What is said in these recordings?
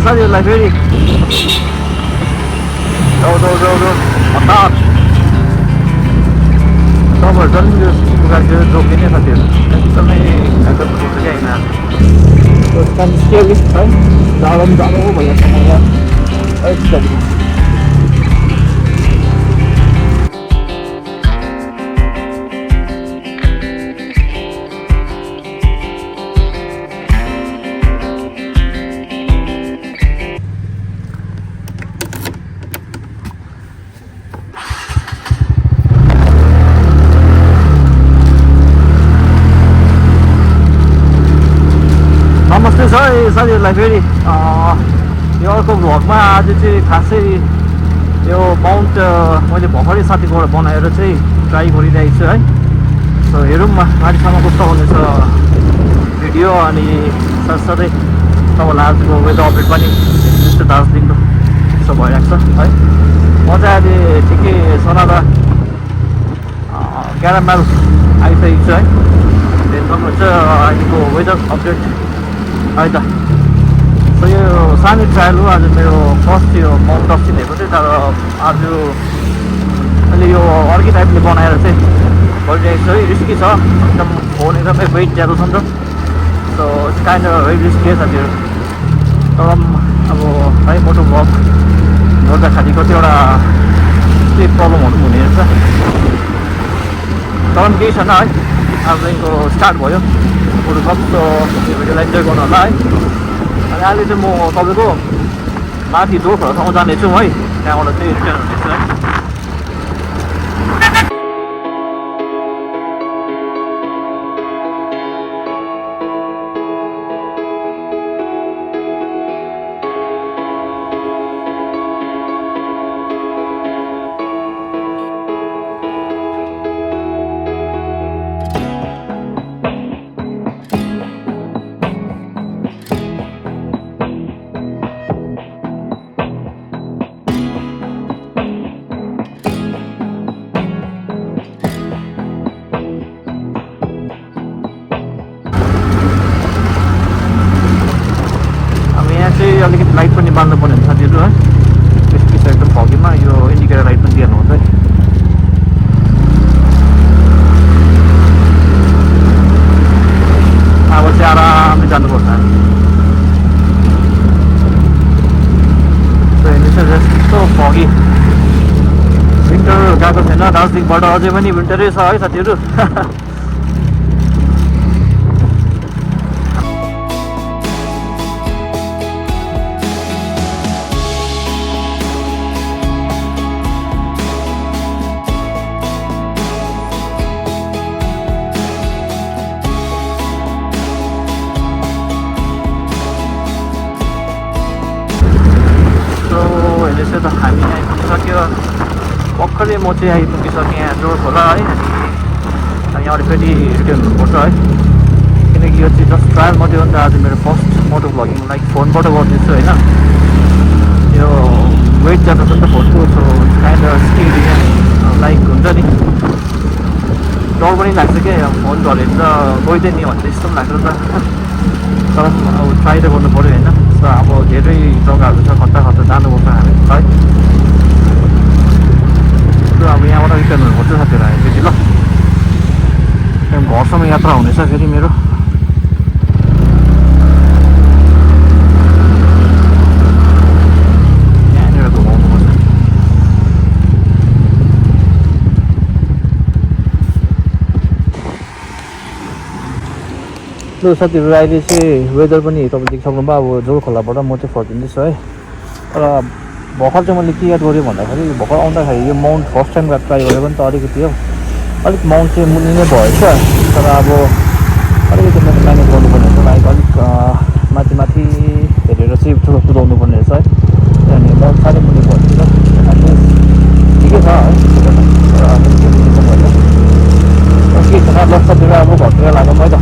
साथीहरूलाई फेरि हतार तपाईँहरू जति यो गाडी जोगिने साथीहरू एकदमै एकदम क्या होइन स्केली है जाडो पनि जाडो भइरहेको छ यहाँ एकदम नमस्ते साथीहरूलाई फेरि यो अर्को भ्लगमा आज चाहिँ खासै यो माउन्ट मैले भर्खरै साथीकोबाट बनाएर चाहिँ ट्राई गरिरहेको छु है। सो हेरौँ गाडीसम्म कस्तो हुनेछ भिडियो अनि साथसाथै तपाईँलाई आजको वेदर अपडेट पनि जस्तो दार्जिलिङको यस्तो भइरहेको छ है। म चाहिँ अहिले ठिकै सोनादा क्यारामाल आइसकेको छु है। त्यसमा चाहिँ अहिलेको वेदर अपडेट है त। सो यो सानो ट्रायल हो आज मेरो फर्स्ट यो माउन्ट डस्टिनेको चाहिँ। तर आज अहिले यो अर्कै टाइपले बनाएर चाहिँ गरिरहेको छु है। रिस्की छ एकदम, फोन एकदमै वेट ज्यादा छ नि त। So it's kind of very risky साथीहरू। तर अब है मोटो ब्लग गर्दाखेरि कतिवटा स्लिप प्रब्लमहरू हुने रहेछ। तर पनि केही छैन है। आजदेखिको स्टार्ट भयो मोटो ब्लग। सो यो भिडियोलाई इन्जोय गर्नु होला है। अनि अहिले चाहिँ म तपाईँको माथि जोरखोलासम्म जानेछु है। त्यहाँबाट चाहिँ रिटर्न हुनेछु है। अलिकति लाइट पनि बाल्नु पर्ने हुन्छ साथीहरू है। त्यसपछि एकदम फगीमा यो इन्डिकेटर लाइट पनि दिइहाल्नुहुन्छ है। अब चाहिँ आरामले जानुपर्छ हामी। यस्तो फगी विन्टर गएको छैन दार्जिलिङबाट, अझै पनि विन्टरै छ है साथीहरू। यसो त हामी आइपुगिसक्यो भर्खरै। म चाहिँ आइपुगिसकेँ यहाँ जोरखोला है। अनि यहाँबाट फेरि रिटर्न हुनुपर्छ है। किनकि यो चाहिँ जस्ट ट्रायल मात्रै हो नि त। आज मेरो फर्स्ट मोटो भ्लगिङ लाइक फोनबाट गर्दैछु होइन। यो वेट ज्यादा छ नि त फोनको। So kind of skill like हुन्छ नि, डर पनि लाग्छ क्या फोन झरेर गइदियो नि भन्ने जस्तो पनि लाग्छ नि त। तर अब ट्राई त गर्नु पऱ्यो होइन। सो अब धेरै जग्गाहरू छ खट्टा खट्टा जानुपर्छ हामी है। अब यहाँबाट रिटर्न हुनुपर्छ साथीहरू हामी फेरि ल। घरसम्म यात्रा हुनेछ फेरि मेरो। यहाँनिर घुमाउनुपर्छ। ल साथीहरू अहिले चाहिँ वेदर पनि तपाईँ देखिसक्नुभयो। अब जोरखोलाबाट म चाहिँ फर्किँदैछु है। तर भर्खर चाहिँ मैले के याद गरेँ भन्दाखेरि भर्खर आउँदाखेरि यो माउन्ट फर्स्ट टाइम ट्राई गरेको पनि त अलिकति हो। अलिक माउन्ट चाहिँ मुनि नै भएछ। तर अब अलिकति मैले म्यानेज गर्नुपर्ने हुन्छ। लाइक अलिक माथि माथि हेरेर चाहिँ ठुलो कुदाउनु पर्ने रहेछ है। त्यहाँनिर माउन्ट साह्रै मुनि भएछ। एटलिस्ट ठिकै छ है। के छैन लक्ष्यतिर अब घरतिर लागौँ है त।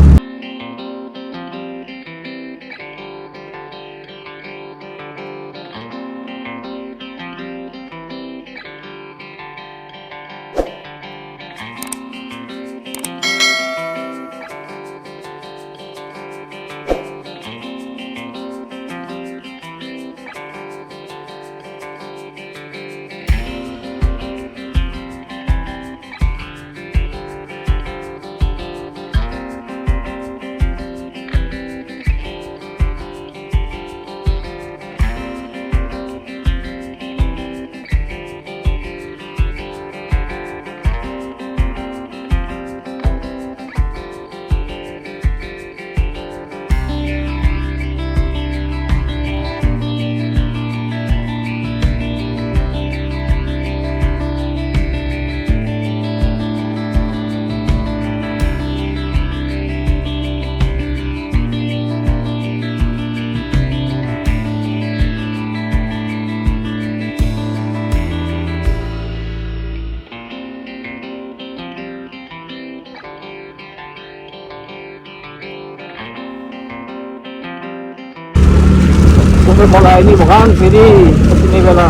मलाई नि भगवान् फेरि यति बेला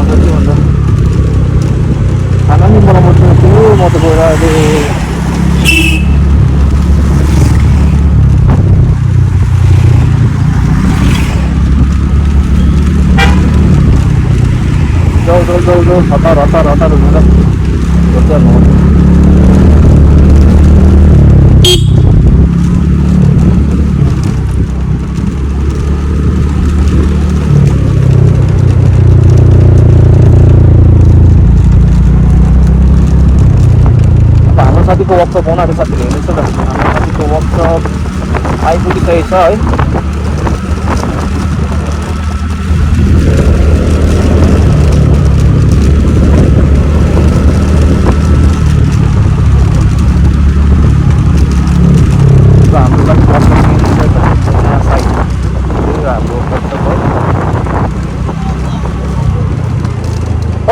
कति भन्छ खाना नि बनाउनु थियो म त गएर अहिले जाऊ हतार हुँदा हाम्रो साथीको वर्कसप आउनु आँटेको साथीले हेर्नुहोस् न हाम्रो साथीको वर्कसप आइपुगिसकेको छ है।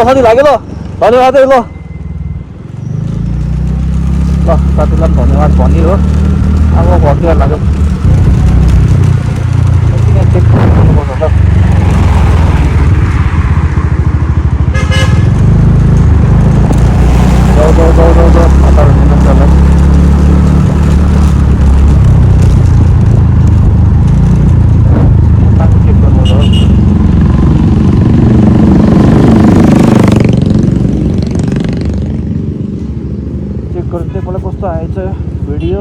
साथी लाग्यो ल धन्यवाद है ल साथीलाई पनि धन्यवाद भनियो अब घरतिर लाग्यो चेक गर्नुपर्छ जाऊ हतार हुँदैन मलाई कस्तो आएछ भिडियो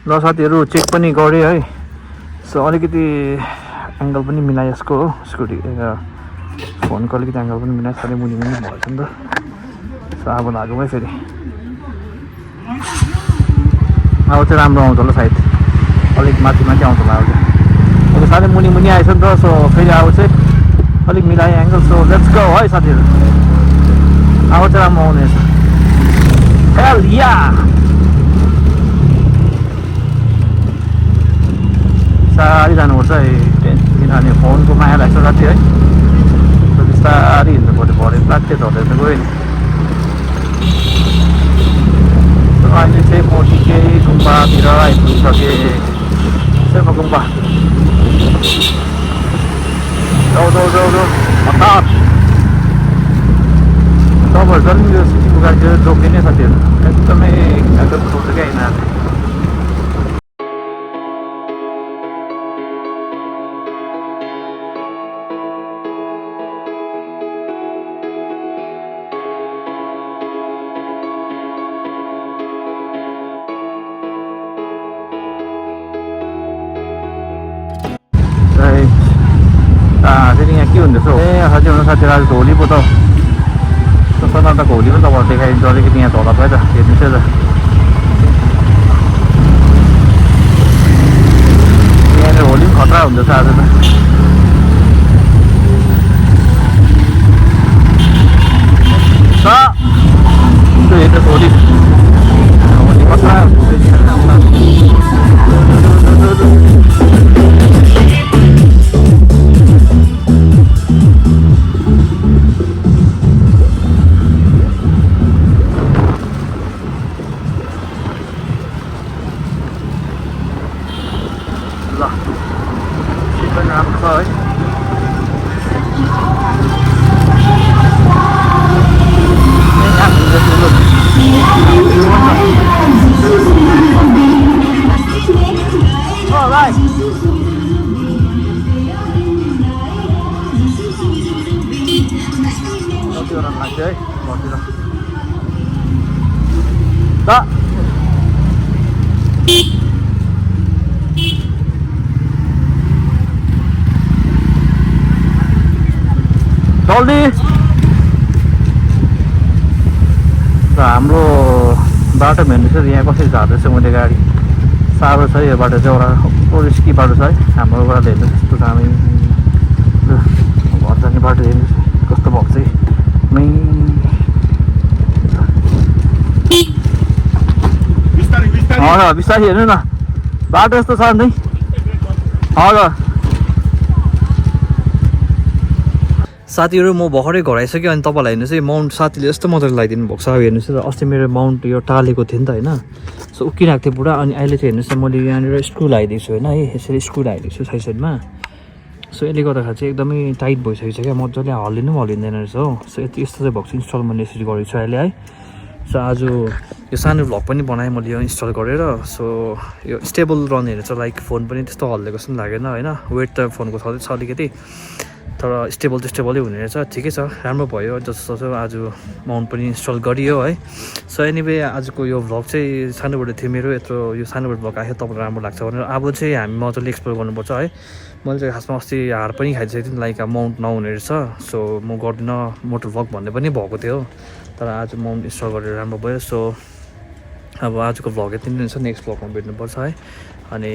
ल साथीहरू चेक पनि गरे है। सो अलिकति एङ्गल पनि मिलाए यसको हो स्कुटी फोनको अलिकति एङ्गल पनि मिलाए साह्रै मुनि भएछ नि त। सो अब लागौँ है फेरि अब चाहिँ राम्रो आउँछ होला सायद अलिक माथि आउँछ होला अब साह्रै मुनि आएछ नि त। सो फेरि अब चाहिँ अलिक मिलाए एङ्गल। सो लेट्स गो है साथीहरू अब चाहिँ राम्रो आउनेछ हेल या साह्रै जानुपर्छ है किनभने फोनको माया लाग्छ साथी है। बिस्तारै हिँड्नु पऱ्यो भरे लाग्थ्यो झरेर त गयो नि। अहिले चाहिँ म ठिकै गुम्बातिर आइपुगिसकेँ सेर्पा गुम्बा जाऊ हतार तपाईँहरू झन् यो सिटीको गाडी चाहिँ जोकिने साथीहरू एकदमै घाँटो पुऱ्याउँछ क्या यिनीहरूले। फेरि यहाँ के हुँदैछ साथी हुनु साथीहरू आज होली पो त सनातनको होली पनि तपाईँहरू देखाइदिन्छ अलिकति यहाँ झोला भयो त हेर्नुहोस् है त यहाँनिर होली पनि खतरा हुँदैछ आज त हेर्नुहोस् होली खतरा जल्दी हाम्रो बाटो हेर्नुहोस् यहाँ कसरी झार्दैछ मैले गाडी साह्रो छ यो बाटो चाहिँ एउटा रिस्की बाटो छ है। हाम्रोबाट हेर्नुहोस् यस्तो छ हामी घर जाने बाटो हेर्नुहोस् कस्तो भएको चाहिँ हजुर बिस्तारै हेर्नु न बाटो यस्तो छ नि हजुर साथीहरू म भर्खरै घर आइसक्यो अनि तपाईँलाई हेर्नुहोस् है माउन्ट साथीले यस्तो मजाले लगाइदिनु भएको छ हेर्नुहोस् है अस्ति मेरो माउन्ट यो टालेको थियो नि त होइन सो उक्किरहेको थियो पुरा अनि अहिले चाहिँ हेर्नुहोस् न मैले यहाँनिर स्क्रू लगाइदिएको छु होइन है यसरी स्क्रू लगाइदिएको छु साइड साइडमा सो यसले गर्दाखेरि चाहिँ एकदमै टाइट भइसकेको छ क्या मजाले हल्लिनु पनि हल्लिँदैन रहेछ हो सो यति यस्तो चाहिँ भएको छ इन्स्टल मैले यसरी गरेको छु अहिले है सो आज यो सानो भ्लग पनि बनाएँ मैले यो इन्स्टल गरेर सो यो स्टेबल रहने रहेछ लाइक फोन पनि त्यस्तो हल्लेको जस्तो लागेन होइन वेट त फोनको छँदैछ अलिकति तर स्टेबल त स्टेबलै हुने रहेछ ठिकै छ राम्रो भयो जस्तो आज माउन्ट पनि इन्स्टल गरियो है सो एनिवे आजको यो भ्लग चाहिँ सानोबाट थियो मेरो यत्रो यो सानोबाट भ्लग आयो तपाईँलाई राम्रो लाग्छ भनेर अब चाहिँ हामी मजाले एक्सप्लोर गर्नुपर्छ है मैले चाहिँ खासमा अस्ति हार पनि खाइसकेको थिएँ लाइक माउन्ट नहुने रहेछ सो म गर्दिनँ मोटो भ्लग भन्ने पनि भएको थियो तर आज माउन्ट इन्स्टल गरेर राम्रो भयो सो अब आजको भ्लग यति नै छ नेक्स्ट भ्लगमा भेट्नुपर्छ है अनि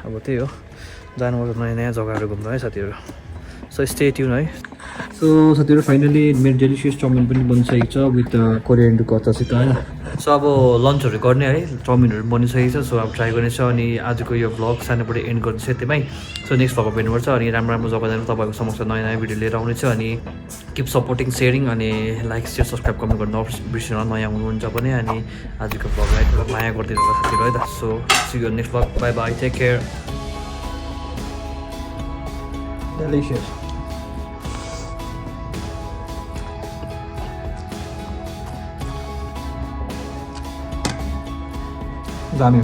अब त्यही हो जानुपर्छ नयाँ नयाँ जग्गाहरू घुम्नु है साथीहरू सो स्टे ट्युन है सो साथीहरू फाइनली मेरो डेलिसियस चाउमिन पनि बनिसकेको छ विथ कोरिएन्डरको अचारसित होइन सो अब लन्चहरू गर्ने है चाउमिनहरू बनिसकेको छ सो अब ट्राई गर्नेछ अनि आजको यो भ्लग सानोबाट एन्ड गर्दैछ त्यहीमै सो नेक्स्ट भ्लगमा भेट्नुपर्छ अनि राम्रो राम्रो जग्गा जानु तपाईँको समक्ष नयाँ नयाँ भिडियो लिएर आउनेछ अनि किप सपोर्टिङ सेयरिङ अनि लाइक सेयर सब्सक्राइब कमेन्ट गर्नु नबिर्सिनु नयाँ हुनुहुन्छ भने अनि आजको भ्लगलाई माया गरिदिनु होला साथीहरू है त so see you next vlog bye bye take care delicious दामी